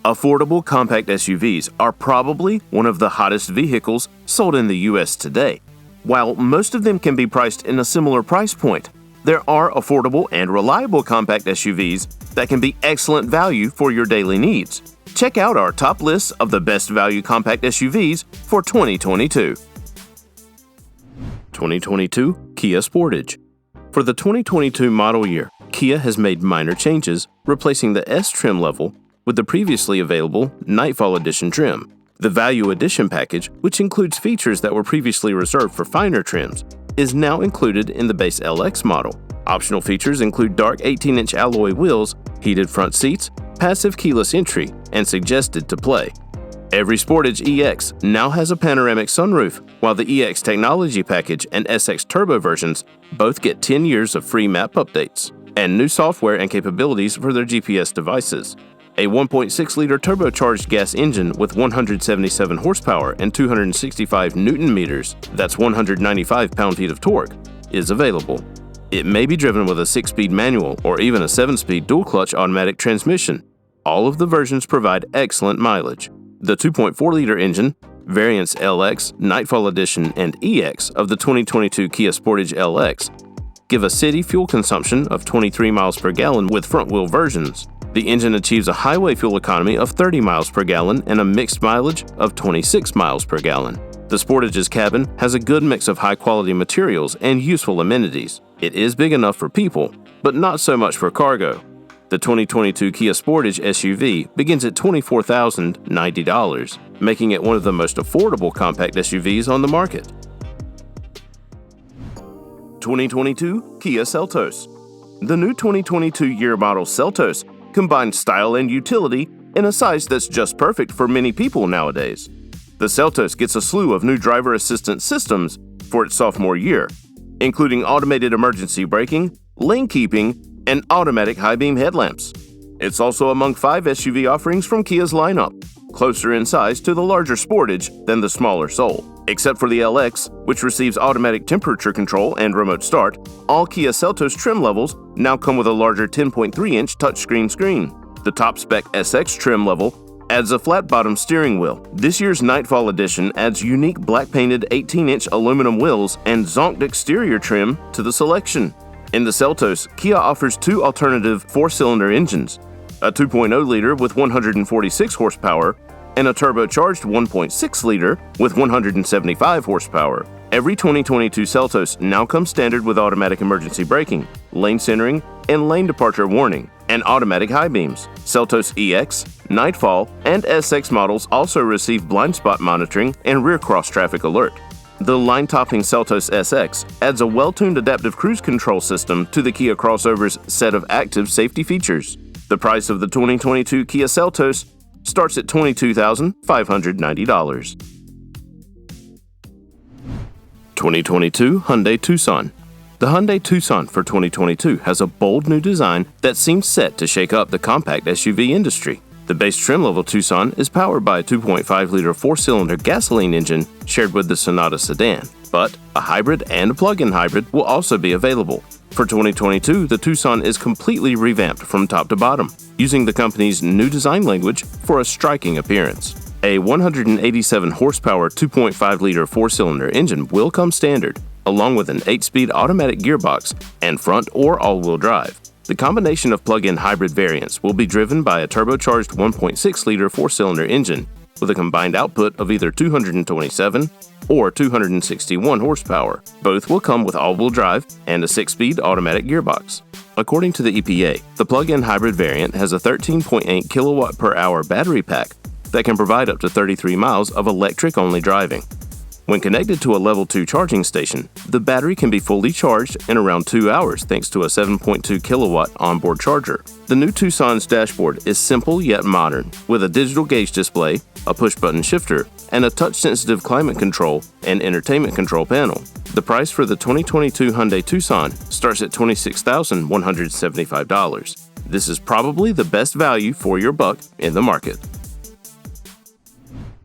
Affordable compact SUVs are probably one of the hottest vehicles sold in the U.S. today. While most of them can be priced in a similar price point, there are affordable and reliable compact SUVs that can be excellent value for your daily needs. Check out our top list of the best value compact SUVs for 2022. 2022 Kia Sportage. For the 2022 model year, Kia has made minor changes, replacing the S trim level with the previously available Nightfall Edition trim. The Value Edition package, which includes features that were previously reserved for finer trims, is now included in the base LX model. Optional features include dark 18-inch alloy wheels, heated front seats, passive keyless entry, and suggested to play. Every Sportage EX now has a panoramic sunroof, while the EX Technology Package and SX Turbo versions both get 10 years of free map updates and new software and capabilities for their GPS devices. A 1.6-liter turbocharged gas engine with 177 horsepower and 265 newton-meters, that's 195 pound-feet of torque, is available. It may be driven with a 6-speed manual or even a 7-speed dual-clutch automatic transmission. All of the versions provide excellent mileage. The 2.4-liter engine, variants LX, Nightfall Edition, and EX of the 2022 Kia Sportage LX give a city fuel consumption of 23 miles per gallon with front-wheel versions. The engine achieves a highway fuel economy of 30 miles per gallon and a mixed mileage of 26 miles per gallon. The Sportage's cabin has a good mix of high-quality materials and useful amenities. It is big enough for people, but not so much for cargo. The 2022 Kia Sportage SUV begins at $24,090, making it one of the most affordable compact SUVs on the market. 2022 Kia Seltos. The new 2022 year model Seltos combines style and utility in a size that's just perfect for many people nowadays. The Seltos gets a slew of new driver assistance systems for its sophomore year, including automated emergency braking, lane keeping, and automatic high-beam headlamps. It's also among 5 SUV offerings from Kia's lineup, closer in size to the larger Sportage than the smaller Soul. Except for the LX, which receives automatic temperature control and remote start, all Kia Seltos trim levels now come with a larger 10.3-inch touchscreen screen. The top-spec SX trim level adds a flat-bottom steering wheel. This year's Nightfall Edition adds unique black-painted 18-inch aluminum wheels and zonked exterior trim to the selection. In the Seltos, Kia offers 2 alternative 4-cylinder engines, a 2.0-liter with 146 horsepower and a turbocharged 1.6-liter with 175 horsepower. Every 2022 Seltos now comes standard with automatic emergency braking, lane centering, and lane departure warning, and automatic high beams. Seltos EX, Nightfall, and SX models also receive blind spot monitoring and rear cross traffic alert. The line-topping Seltos SX adds a well-tuned adaptive cruise control system to the Kia crossover's set of active safety features. The price of the 2022 Kia Seltos starts at $22,590. 2022 Hyundai Tucson. The Hyundai Tucson for 2022 has a bold new design that seems set to shake up the compact SUV industry. The base trim-level Tucson is powered by a 2.5-liter 4-cylinder gasoline engine shared with the Sonata sedan, but a hybrid and a plug-in hybrid will also be available. For 2022, the Tucson is completely revamped from top to bottom, using the company's new design language for a striking appearance. A 187-horsepower 2.5-liter 4-cylinder engine will come standard, along with an 8-speed automatic gearbox and front or all-wheel drive. The combination of plug-in hybrid variants will be driven by a turbocharged 1.6-liter 4-cylinder engine with a combined output of either 227 or 261 horsepower. Both will come with all-wheel drive and a 6-speed automatic gearbox. According to the EPA, the plug-in hybrid variant has a 13.8 kilowatt-per-hour battery pack that can provide up to 33 miles of electric-only driving. When connected to a Level 2 charging station, the battery can be fully charged in around 2 hours thanks to a 7.2 kilowatt onboard charger. The new Tucson's dashboard is simple yet modern, with a digital gauge display, a push-button shifter, and a touch-sensitive climate control and entertainment control panel. The price for the 2022 Hyundai Tucson starts at $26,175. This is probably the best value for your buck in the market.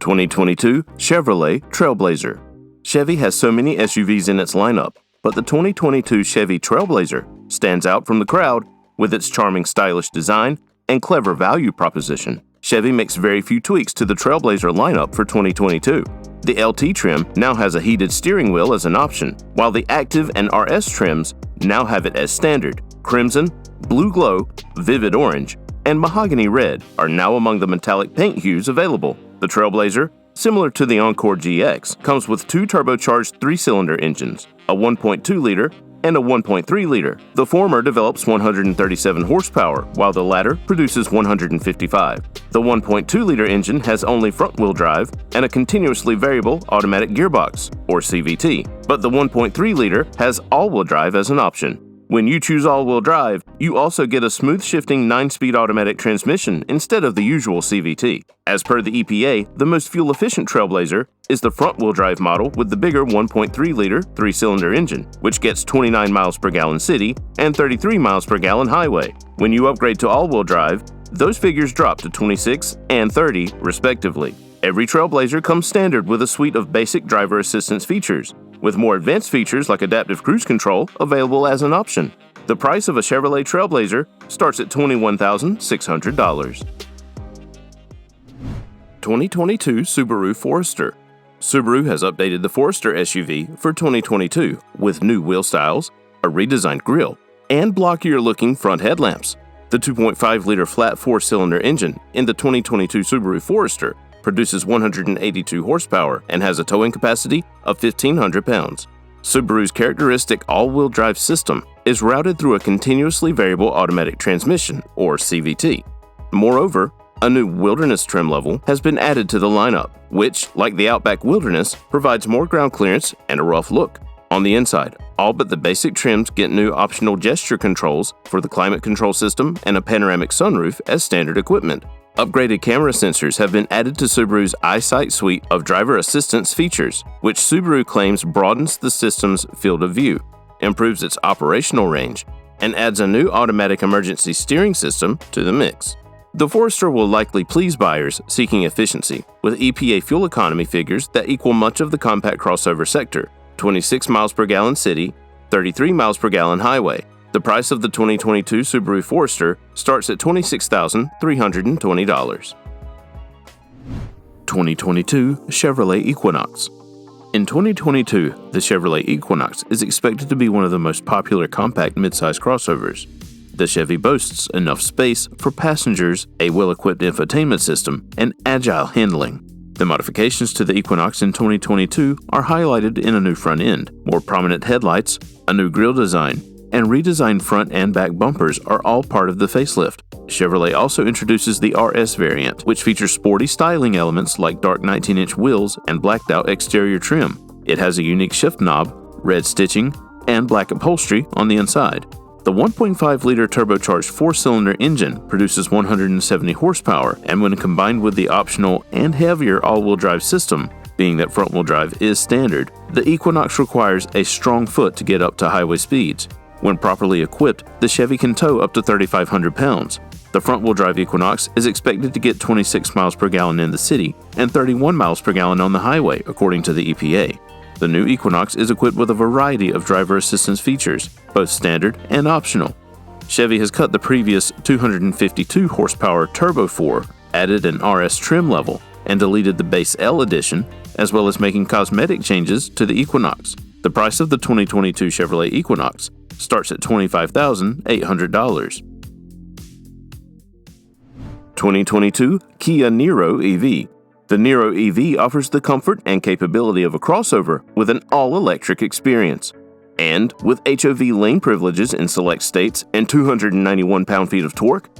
2022 Chevrolet Trailblazer. Chevy has so many SUVs in its lineup, but the 2022 Chevy Trailblazer stands out from the crowd with its charming stylish design and clever value proposition. Chevy makes very few tweaks to the Trailblazer lineup for 2022. The LT trim now has a heated steering wheel as an option, while the Active and RS trims now have it as standard. Crimson, Blue Glow, Vivid Orange, and Mahogany Red are now among the metallic paint hues available. The Trailblazer, similar to the Encore GX, comes with two turbocharged 3-cylinder engines, a 1.2-liter and a 1.3-liter. The former develops 137 horsepower, while the latter produces 155. The 1.2-liter engine has only front-wheel drive and a continuously variable automatic gearbox, or CVT, but the 1.3-liter has all-wheel drive as an option. When you choose all-wheel drive, you also get a smooth-shifting 9-speed automatic transmission instead of the usual CVT. As per the EPA, the most fuel-efficient Trailblazer is the front-wheel drive model with the bigger 1.3-liter 3-cylinder engine, which gets 29 miles per gallon city and 33 miles per gallon highway. When you upgrade to all-wheel drive, those figures drop to 26 and 30, respectively. Every Trailblazer comes standard with a suite of basic driver assistance features, with more advanced features like adaptive cruise control available as an option. The price of a Chevrolet Trailblazer starts at $21,600. 2022 Subaru Forester. Subaru has updated the Forester SUV for 2022 with new wheel styles, a redesigned grille, and blockier-looking front headlamps. The 2.5-liter flat 4-cylinder engine in the 2022 Subaru Forester produces 182 horsepower and has a towing capacity of 1,500 pounds. Subaru's characteristic all-wheel drive system is routed through a continuously variable automatic transmission, or CVT. Moreover, a new Wilderness trim level has been added to the lineup, which, like the Outback Wilderness, provides more ground clearance and a rough look. On the inside, all but the basic trims get new optional gesture controls for the climate control system and a panoramic sunroof as standard equipment. Upgraded camera sensors have been added to Subaru's EyeSight suite of driver assistance features, which Subaru claims broadens the system's field of view, improves its operational range, and adds a new automatic emergency steering system to the mix. The Forester will likely please buyers seeking efficiency, with EPA fuel economy figures that equal much of the compact crossover sector: 26 miles per gallon city, 33 miles per gallon highway. The price of the 2022 Subaru Forester starts at $26,320. 2022 Chevrolet Equinox. In 2022, the Chevrolet Equinox is expected to be one of the most popular compact midsize crossovers. The Chevy boasts enough space for passengers, a well-equipped infotainment system, and agile handling. The modifications to the Equinox in 2022 are highlighted in a new front end, more prominent headlights, a new grille design, and redesigned front and back bumpers are all part of the facelift. Chevrolet also introduces the RS variant, which features sporty styling elements like dark 19-inch wheels and blacked-out exterior trim. It has a unique shift knob, red stitching, and black upholstery on the inside. The 1.5-liter turbocharged 4-cylinder engine produces 170 horsepower, and when combined with the optional and heavier all-wheel drive system, being that front-wheel drive is standard, the Equinox requires a strong foot to get up to highway speeds. When properly equipped, the Chevy can tow up to 3,500 pounds. The front-wheel drive Equinox is expected to get 26 miles per gallon in the city and 31 miles per gallon on the highway, according to the EPA. The new Equinox is equipped with a variety of driver assistance features, both standard and optional. Chevy has cut the previous 252 horsepower Turbo 4, added an RS trim level, and deleted the base L edition, as well as making cosmetic changes to the Equinox. The price of the 2022 Chevrolet Equinox starts at $25,800. 2022 Kia Niro EV. The Niro EV offers the comfort and capability of a crossover with an all-electric experience. And with HOV lane privileges in select states and 291 pound-feet of torque,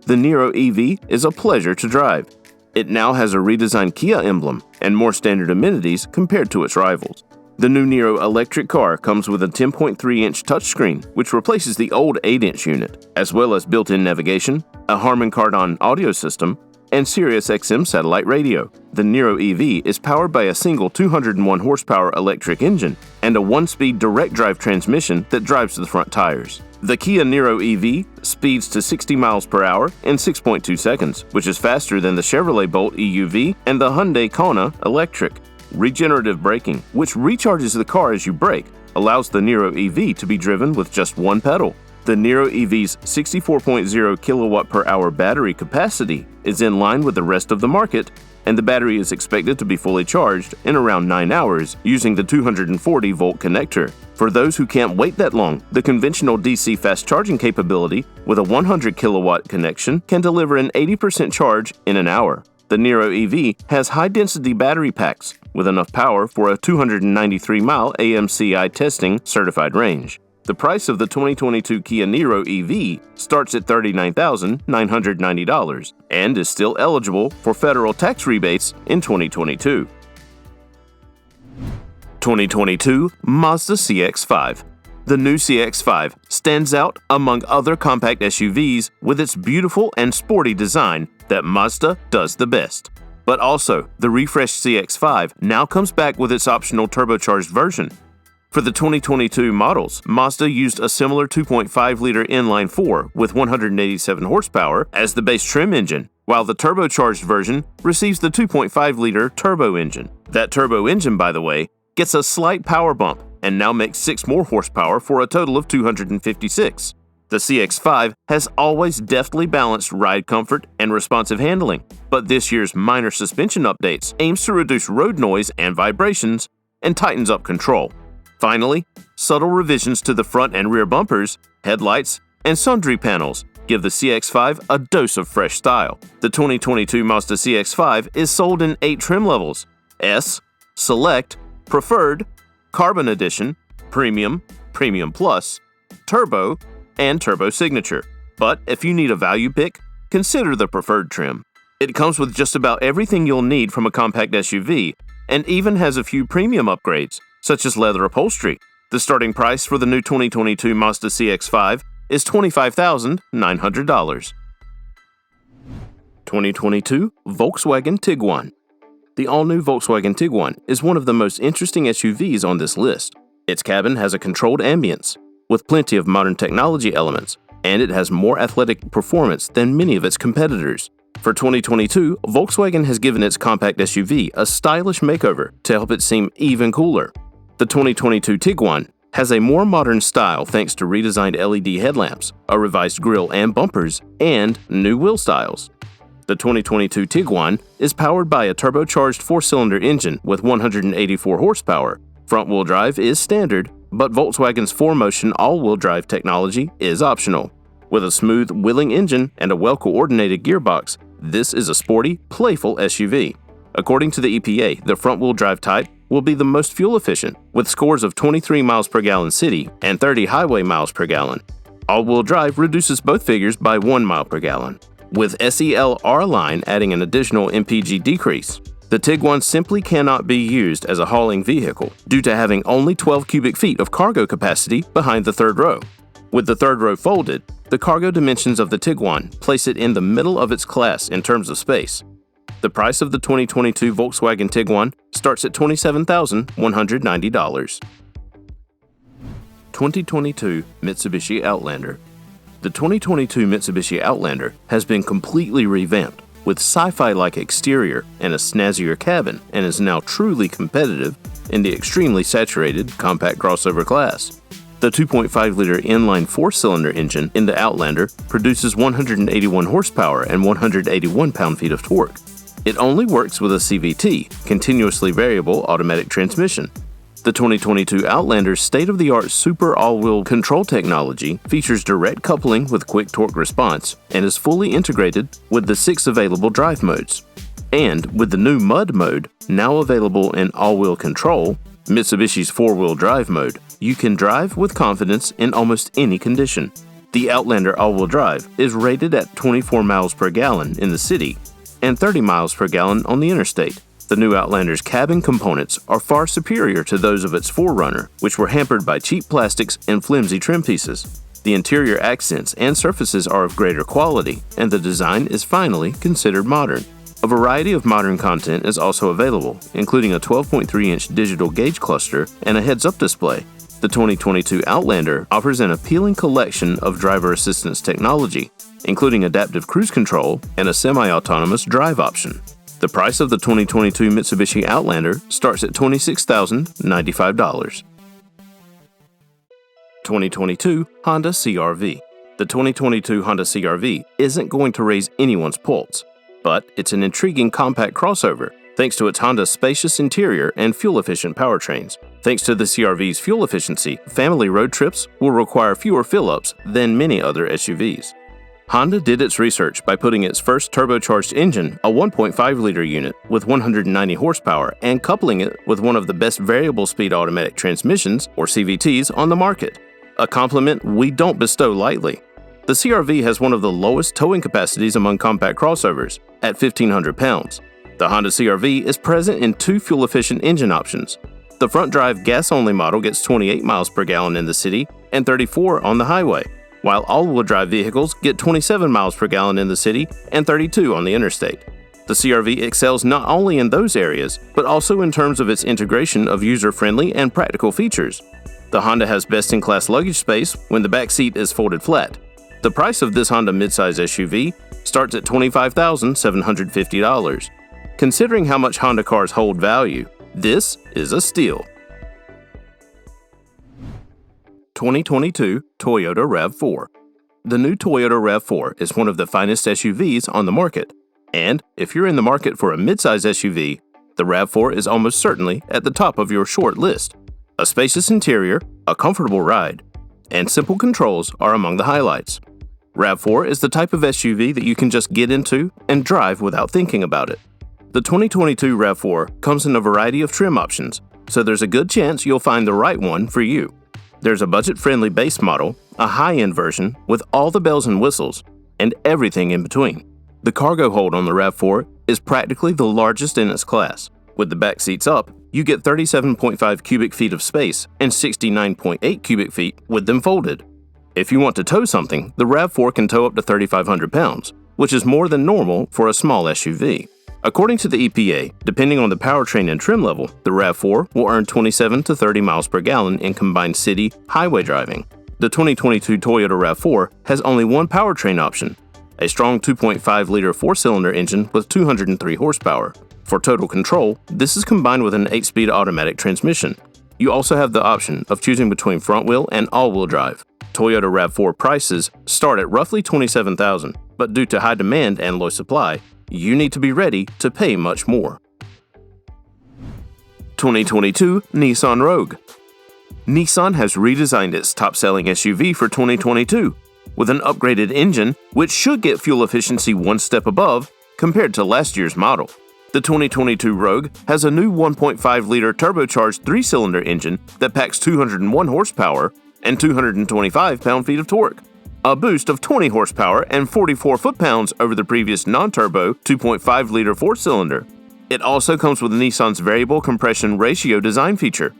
the Niro EV is a pleasure to drive. It now has a redesigned Kia emblem and more standard amenities compared to its rivals. The new Niro electric car comes with a 10.3-inch touchscreen, which replaces the old 8-inch unit, as well as built-in navigation, a Harman Kardon audio system, and Sirius XM satellite radio. The Niro EV is powered by a single 201 horsepower electric engine and a 1-speed direct drive transmission that drives the front tires. The Kia Niro EV speeds to 60 miles per hour in 6.2 seconds, which is faster than the Chevrolet Bolt EUV and the Hyundai Kona electric. Regenerative braking, which recharges the car as you brake, allows the Niro EV to be driven with just one pedal. The Niro EV's 64.0 kilowatt-per-hour battery capacity is in line with the rest of the market, and the battery is expected to be fully charged in around 9 hours using the 240-volt connector. For those who can't wait that long, the conventional DC fast charging capability with a 100 kilowatt connection can deliver an 80% charge in an hour. The Niro EV has high-density battery packs with enough power for a 293-mile AMCI testing certified range. The price of the 2022 Kia Niro EV starts at $39,990 and is still eligible for federal tax rebates in 2022. 2022 Mazda CX-5. The new CX-5 stands out among other compact SUVs with its beautiful and sporty design that Mazda does the best. But also, the refreshed CX-5 now comes back with its optional turbocharged version. For the 2022 models, Mazda used a similar 2.5-liter inline-4 with 187 horsepower as the base trim engine, while the turbocharged version receives the 2.5-liter turbo engine. That turbo engine, by the way, gets a slight power bump and now makes 6 more horsepower for a total of 256. The CX-5 has always deftly balanced ride comfort and responsive handling, but this year's minor suspension updates aims to reduce road noise and vibrations and tightens up control. Finally, subtle revisions to the front and rear bumpers, headlights, and sundry panels give the CX-5 a dose of fresh style. The 2022 Mazda CX-5 is sold in 8 trim levels: S, Select, Preferred, Carbon Edition, Premium, Premium Plus, Turbo, and Turbo Signature. But if you need a value pick, consider the Preferred trim. It comes with just about everything you'll need from a compact SUV and even has a few premium upgrades, such as leather upholstery. The starting price for the new 2022 Mazda CX-5 is $25,900. 2022 Volkswagen Tiguan. The all-new Volkswagen Tiguan is one of the most interesting SUVs on this list. Its cabin has a controlled ambience, with plenty of modern technology elements, and it has more athletic performance than many of its competitors. For 2022, Volkswagen has given its compact SUV a stylish makeover to help it seem even cooler. The 2022 Tiguan has a more modern style thanks to redesigned LED headlamps, a revised grille and bumpers, and new wheel styles. The 2022 Tiguan is powered by a turbocharged 4-cylinder engine with 184 horsepower. Front-wheel drive is standard, but Volkswagen's 4Motion all-wheel drive technology is optional. With a smooth, wheeling engine and a well-coordinated gearbox, this is a sporty, playful SUV. According to the EPA, the front-wheel drive type will be the most fuel-efficient, with scores of 23 miles per gallon city and 30 highway miles per gallon. All-wheel drive reduces both figures by 1 mile per gallon, with SEL R-Line adding an additional MPG decrease. The Tiguan simply cannot be used as a hauling vehicle due to having only 12 cubic feet of cargo capacity behind the third row. With the third row folded, the cargo dimensions of the Tiguan place it in the middle of its class in terms of space. The price of the 2022 Volkswagen Tiguan starts at $27,190. 2022 Mitsubishi Outlander. The 2022 Mitsubishi Outlander has been completely revamped with sci-fi-like exterior and a snazzier cabin, and is now truly competitive in the extremely saturated compact crossover class. The 2.5-liter inline 4-cylinder engine in the Outlander produces 181 horsepower and 181 pound-feet of torque. It only works with a CVT, continuously variable automatic transmission. The 2022 Outlander's state-of-the-art super all-wheel control technology features direct coupling with quick torque response and is fully integrated with the 6 available drive modes. And with the new Mud mode, now available in all-wheel control, Mitsubishi's 4-wheel drive mode, you can drive with confidence in almost any condition. The Outlander all-wheel drive is rated at 24 miles per gallon in the city and 30 miles per gallon on the interstate. The new Outlander's cabin components are far superior to those of its forerunner, which were hampered by cheap plastics and flimsy trim pieces. The interior accents and surfaces are of greater quality, and the design is finally considered modern. A variety of modern content is also available, including a 12.3-inch digital gauge cluster and a heads-up display. The 2022 Outlander offers an appealing collection of driver assistance technology, including adaptive cruise control and a semi-autonomous drive option. The price of the 2022 Mitsubishi Outlander starts at $26,095. 2022 Honda CR-V. The 2022 Honda CR-V isn't going to raise anyone's pulse, but it's an intriguing compact crossover thanks to its Honda's spacious interior and fuel-efficient powertrains. Thanks to the CR-V's fuel efficiency, family road trips will require fewer fill-ups than many other SUVs. Honda did its research by putting its first turbocharged engine, a 1.5-liter unit with 190 horsepower, and coupling it with one of the best variable-speed automatic transmissions, or CVTs, on the market. A compliment we don't bestow lightly. The CR-V has one of the lowest towing capacities among compact crossovers, at 1,500 pounds. The Honda CR-V is present in two fuel-efficient engine options. The front-drive gas-only model gets 28 miles per gallon in the city and 34 on the highway, while all-wheel drive vehicles get 27 miles per gallon in the city and 32 on the interstate. The CR-V excels not only in those areas, but also in terms of its integration of user-friendly and practical features. The Honda has best-in-class luggage space when the back seat is folded flat. The price of this Honda midsize SUV starts at $25,750. Considering how much Honda cars hold value, this is a steal. 2022 Toyota RAV4. The new Toyota RAV4 is one of the finest SUVs on the market, and if you're in the market for a midsize SUV, the RAV4 is almost certainly at the top of your short list. A spacious interior, a comfortable ride, and simple controls are among the highlights. RAV4 is the type of SUV that you can just get into and drive without thinking about it. The 2022 RAV4 comes in a variety of trim options, so there's a good chance you'll find the right one for you. There's a budget-friendly base model, a high-end version with all the bells and whistles, and everything in between. The cargo hold on the RAV4 is practically the largest in its class. With the back seats up, you get 37.5 cubic feet of space and 69.8 cubic feet with them folded. If you want to tow something, the RAV4 can tow up to 3,500 pounds, which is more than normal for a small SUV. According to the EPA, depending on the powertrain and trim level, the RAV4 will earn 27 to 30 miles per gallon in combined city highway driving. The 2022 Toyota RAV4 has only one powertrain option, a strong 2.5-liter four-cylinder engine with 203 horsepower. For total control, this is combined with an 8-speed automatic transmission. You also have the option of choosing between front-wheel and all-wheel drive. Toyota RAV4 prices start at roughly $27,000, but due to high demand and low supply, you need to be ready to pay much more. 2022 Nissan Rogue. Nissan has redesigned its top-selling SUV for 2022 with an upgraded engine which should get fuel efficiency one step above compared to last year's model. The 2022 Rogue has a new 1.5-liter turbocharged 3-cylinder engine that packs 201 horsepower and 225 pound-feet of torque, a boost of 20 horsepower and 44 foot-pounds over the previous non-turbo 2.5-liter 4-cylinder. It also comes with Nissan's variable compression ratio design feature.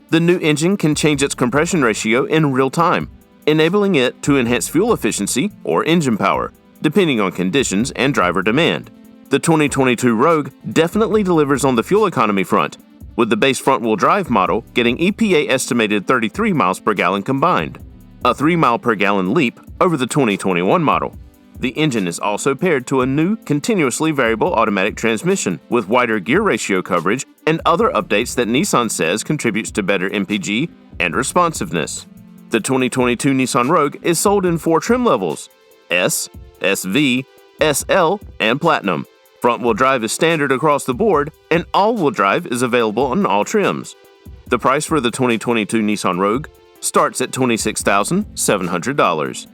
The new engine can change its compression ratio in real time, enabling it to enhance fuel efficiency or engine power, depending on conditions and driver demand. The 2022 Rogue definitely delivers on the fuel economy front, with the base front-wheel drive model getting EPA estimated 33 miles per gallon combined, a 3 mile per gallon leap over the 2021 model. The engine is also paired to a new continuously variable automatic transmission with wider gear ratio coverage and other updates that Nissan says contributes to better MPG and responsiveness. The 2022 Nissan Rogue is sold in 4 trim levels: S, SV, SL, and Platinum. Front-wheel drive is standard across the board, and all-wheel drive is available on all trims. The price for the 2022 Nissan Rogue starts at $26,700.